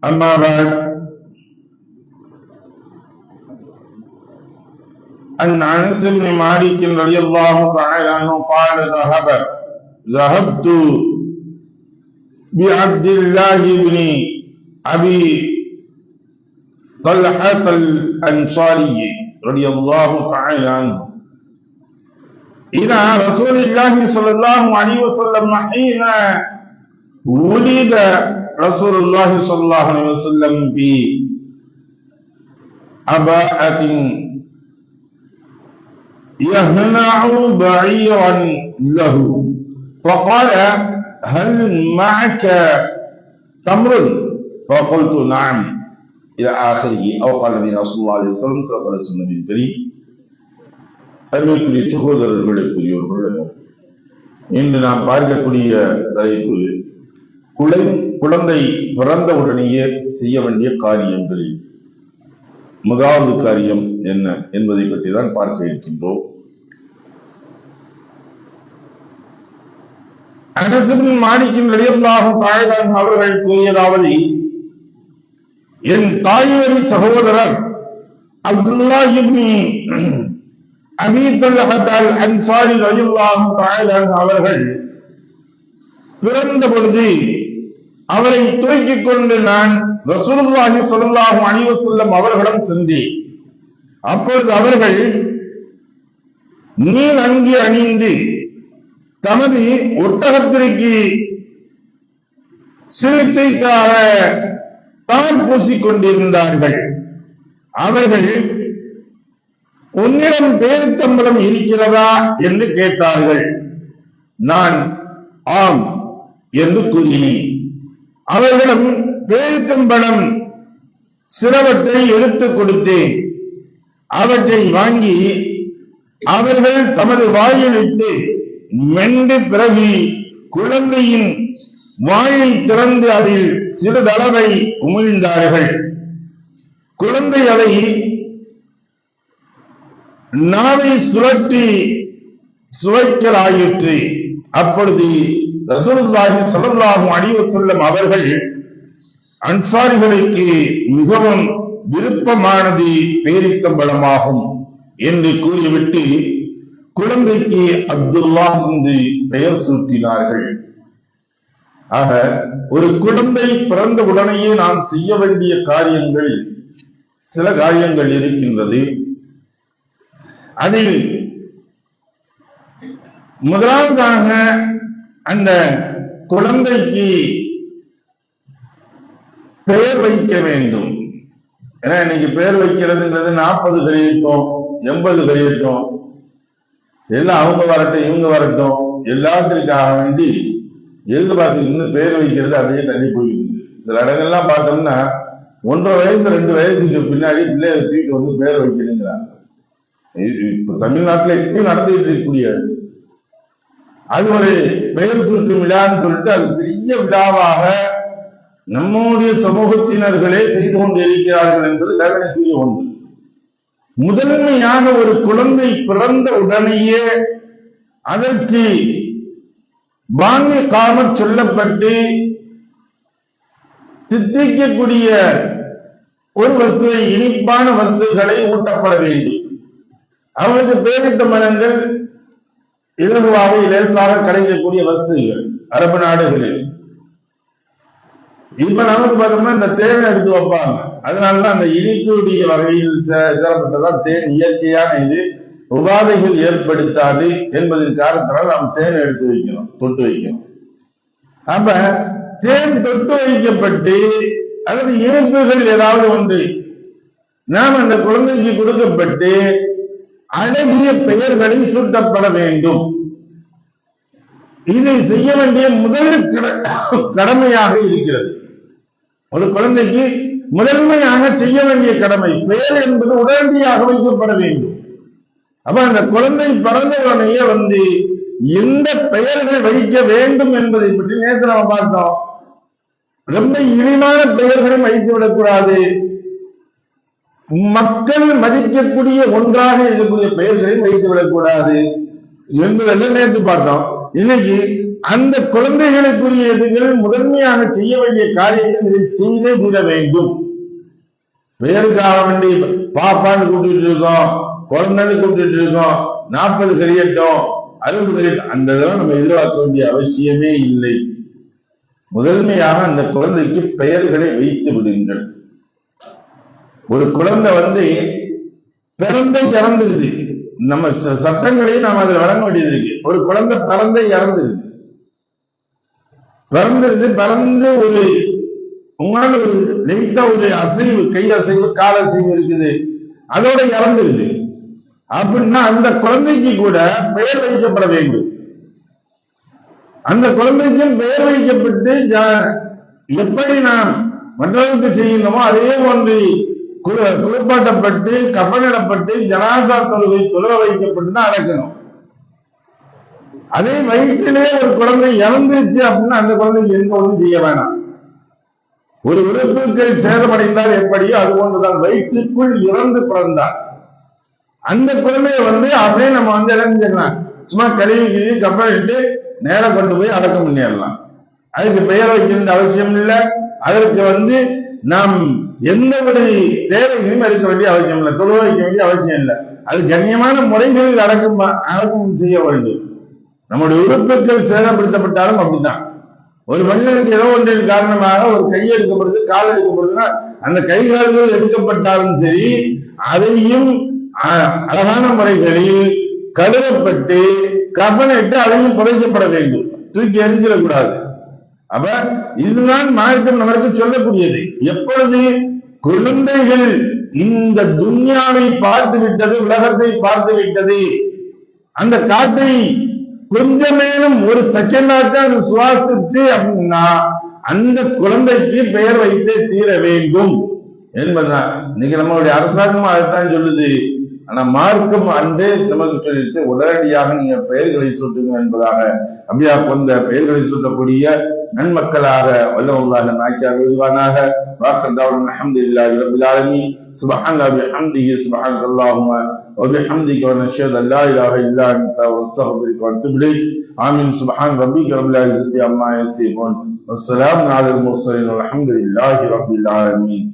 أما بعد عن أنس بن مالك رضي الله تعالى عنه قال ذهبت بعبد الله بن أبي طلحة الأنصاري رضي الله تعالى عنه إلى رسول الله صلى الله عليه وسلم حين ولد رسول الله صلى الله عليه وسلم بأباءة يهنع بعيرا له فقال هل معك تمر فقلت نعم إلى آخره أو قال النبي صلى الله عليه وسلم صلى الله عليه وسلم الكريم. அன்புக்குரிய சகோதரர்களுக்குரியவர்கள், இன்று நாம் பார்க்கக்கூடிய தலைப்பு குழந்தை பிறந்தவுடனேயே செய்ய வேண்டிய காரியங்களில் முதலாவது காரியம் என்ன என்பதை பற்றி தான் பார்க்க இருக்கின்றோம். அனஸ் இப்னு மாலிக் ரலியல்லாஹு தஆலா அன்ஹு அவர்கள் கூறியதாவது, என் தாய்வழி சகோதரர் அப்துல்லாஹ் இப்னு அபீ தல்ஹா அல் அன்சாரி ரலியல்லாஹு தஆலா அன்ஹு அவர்கள் பிறந்த பொழுது அவரை தூக்கிக் கொண்டு நான் ரசூலுல்லாஹி ஸல்லல்லாஹு அலைஹி வஸல்லம் அவர்களிடம் சென்றேன். அப்பொழுது அவர்கள் நீல் அங்கி அணிந்து தமது ஒட்டகத்திற்கு சிகிச்சைக்காக தார் பூசிக் கொண்டிருந்தார்கள். அவர்கள் உன்னிடம் பேரித்தம்பலம் இருக்கிறதா என்று கேட்டார்கள். நான் ஆம் என்று கூறினேன். அவர்களிடம் பேரித்தம்பழம் சிலவற்றை எடுத்துக் கொடுத்தேன். அவற்றை வாங்கி அவர்கள் தமது வாயில் இட்டு மென்று பிறகு குழந்தையின் வாயை திறந்து அதில் சிறிதளவை உமிழ்ந்தார்கள். குழந்தை அதை நாவை சுழற்றி சுவைக்கலாயிற்று. அப்பொழுது ரசூலுல்லாஹி ஸல்லல்லாஹு அலைஹி வஸல்லம் அவர்கள் அன்சாரிகளுக்கு மிகவும் விருப்பமானது பேரித்தம்பழமாகும் என்று கூறிவிட்டு குழந்தைக்கு அப்துல்லாஹ் என்று பெயர் சூட்டினார்கள். ஆக ஒரு குழந்தை பிறந்த உடனேயே நாம் செய்ய வேண்டிய காரியங்கள் சில காரியங்கள் இருக்கின்றது. அதில் முதலாவதாக அந்த குழந்தைக்கு பெயர் வைக்க வேண்டும். ஏன்னா இன்னைக்கு பெயர் வைக்கிறதுங்கிறது 40 கழியட்டும் 80 கழியட்டும் எல்லாம் அவங்க வரட்டும் இவங்க வரட்டும் எல்லாத்திற்காக வேண்டி எதிர்பார்த்து பெயர் வைக்கிறது அப்படியே தள்ளி போயிருக்கு. சில இடங்கள்லாம் பார்த்தோம்னா 1.5 வயசு 2 வயசுக்கு பின்னாடி பிள்ளைய தூக்கி வந்து பெயர் வைக்கிறதுங்கிறாங்க. இப்ப தமிழ்நாட்டில் இப்பயும் நடந்துட்டு இருக்கக்கூடிய அது ஒரு பெயர் சூட்டும் விழான்னு சொல்லிட்டு அது பெரிய விழாவாக நம்முடைய சமூகத்தினர்களே செய்து கொண்டு இருக்கிறார்கள் என்பது வேதனைக்குரிய ஒன்று. முதன்மையாக ஒரு குழந்தை பிறந்த உடனேயே அதற்கு பாங்கிய காமம் சொல்லப்பட்டு தித்திக்கக்கூடிய ஒரு வஸ்துவை இனிப்பான வஸ்துகளை ஊட்டப்பட வேண்டும். அவனுக்கு பேரித்தம்பழங்கள் இலகுவாக இலேசாக கிடைக்கக்கூடிய வசதிகள் அரபு நாடுகளில். இப்ப நமக்கு பார்த்தோம்னா இந்த தேனை எடுத்து வைப்பாங்க. அதனாலதான் அந்த இனிப்புடைய வகையில் சேரப்பட்டதான் தேன் இயற்கையான இது உபாதைகள் ஏற்படுத்தாது என்பதன் காரணத்தினால் நாம் தேனை எடுத்து வைக்கிறோம், தொட்டு வைக்கிறோம். அப்ப தேன் தொட்டு வைக்கப்பட்டு அல்லது இனிப்புகள் ஏதாவது ஒன்று நாம் அந்த குழந்தைக்கு கொடுக்கப்பட்டு அழகிய பெயர்களை சூட்டப்பட வேண்டும். இதை செய்ய வேண்டிய முதல் கடமையாக இருக்கிறது. ஒரு குழந்தைக்கு முதன்மையாக செய்ய வேண்டிய கடமை பெயர் என்பது உடனடியாக வைக்கப்பட வேண்டும். அப்ப அந்த குழந்தை பிறந்தவனையே வந்து எந்த பெயர்கள் வைக்க வேண்டும் என்பதை பற்றி நேற்று நம்ம பார்த்தோம். ரொம்ப இனிமான பெயர்களும் வைத்து விடக்கூடாது. மக்கள் மதிக்கக்கூடிய ஒன்றாக இருக்கக்கூடிய பெயர்களையும் வைத்து விடக்கூடாது என்பதெல்லாம் நேற்று பார்த்தோம். இன்னைக்கு அந்த குழந்தைகளுக்குரியதுகள் முதன்மையாக செய்ய வேண்டிய காரியங்கள் இதை செய்தே தீர வேண்டும். பெயருக்காக வேண்டி பாப்பான்னு கூப்பிட்டு இருக்கோம், குழந்தைன்னு கூப்பிட்டு இருக்கோம், 40 கரியட்டும் 60 கரியட்டும், அந்த இதெல்லாம் நம்ம எதிர்பார்க்க வேண்டிய அவசியமே இல்லை. முதன்மையாக அந்த குழந்தைக்கு பெயர்களை வைத்து விடுங்கள். ஒரு குழந்தை பிறந்தை இறந்துடுது, நம்ம சட்டங்களையும் நாம் அதில் வழங்க வேண்டியது இருக்கு. ஒரு குழந்தை பிறந்தை இறந்துடுது, பிறந்து ஒரு உங்களால ஒரு லைட்டா ஒரு அசைவு, கை அசைவு, கால அசைவு இருக்குது, அதோட இறந்துடுது அப்படின்னா அந்த குழந்தைக்கு கூட பெயர் வைக்கப்பட வேண்டும். அந்த குழந்தைக்கும் பெயர் வைக்கப்பட்டு எப்படி நாம் மற்றவர்களுக்கு செய்யணுமோ அதே போன்று குளிப்பாட்டப்பட்டு கஃனிடப்பட்டு ஜனாசா தொழுகை தொழுக வைக்கப்பட்டு தான் அடக்கணும். அதே வயிற்றிலே ஒரு குழந்தை இறந்துருச்சு அப்படின்னா அந்த குழந்தைக்கு எந்த ஒன்றும் செய்ய வேணாம். ஒரு உறுப்புகள் சேதமடைந்தால் எப்படியோ அது போன்றுதான் வயிற்றுக்குள் இறந்து பிறந்தார் அந்த குழந்தைய அப்படியே நம்ம இறந்துடலாம். சும்மா கழுவி கப்பலிட்டு நேரம் கொண்டு போய் அடக்கம் பண்ணிடலாம். அதுக்கு பெயர் வைக்கின்ற அவசியம் இல்லை. அதற்கு நாம் எந்த ஒரு தேவைகளையும் எடுக்க வேண்டிய அவசியம் இல்லை, தொழுவ வைக்க வேண்டிய அவசியம் இல்லை. அது கண்ணியமான முறைகளில் அடக்கம் செய்ய வேண்டும். நம்முடைய உறுப்புகள் சேதப்படுத்தப்பட்டாலும் அப்படித்தான். ஒரு மனிதனுக்கு ஏதோ ஒன்றின் காரணமாக ஒரு கை எடுக்கப்படுது, கால் எடுக்கப்படுதுன்னா அந்த கை கால்கள் எடுக்கப்பட்டாலும் சரி, அதையும் அழகான முறைகளில் கழுவப்பட்டு கஃனிட்டு அதையும் புதைக்கப்பட வேண்டும், தூக்கி எரிஞ்சிடக்கூடாது. அப்ப இதுதான் மார்க்கம் நமக்கு சொல்லக்கூடியது. எப்பொழுது குழந்தைகள் இந்த துன்யாவை பார்த்து விட்டது, உலகத்தை பார்த்து விட்டது, அந்த காற்றை கொஞ்சமேனும் ஒரு செகண்டாச்சும் அது சுவாசிச்சு அப்படின்னா அந்த குழந்தைக்கு பெயர் வைத்தே தீர வேண்டும் என்பதுதான். இன்னைக்கு நம்மளுடைய அரசாங்கம் அதைத்தான் சொல்லுது. ஆனா மார்க்கம் அன்றே நமக்கு சொல்லிட்டு உடனடியாக நீங்க பெயர்களை சூட்டுங்க என்பதாக அப்படியா கொண்ட பெயர்களை சூட்டக்கூடிய நன்மக்களாக வல்லவல்லாஹ் நாக்கியாக விரிவானாக. வாக்கர்தாவுடன் அல்ஹம்துலில்லாஹி ரப்பில் ஆலமீன். சுப்ஹானல்லாஹி வபிஹம்திஹி சுப்ஹானல்லாஹும்ம வபிஹம்திக வநஷ்ஹது அன் லா இலாஹ இல்லா அன்த வஸ்தக்ஃபிருக வஅத்தூபு இலைக். ஆமீன். சுப்ஹான ரப்பிக ரப்பில் இஸ்ஸத்தி அம்மா யசிஃபூன் வஸ்ஸலாமு அலல் முர்ஸலீன் வல்ஹம்துலில்லாஹி ரப்பில் ஆலமீன்.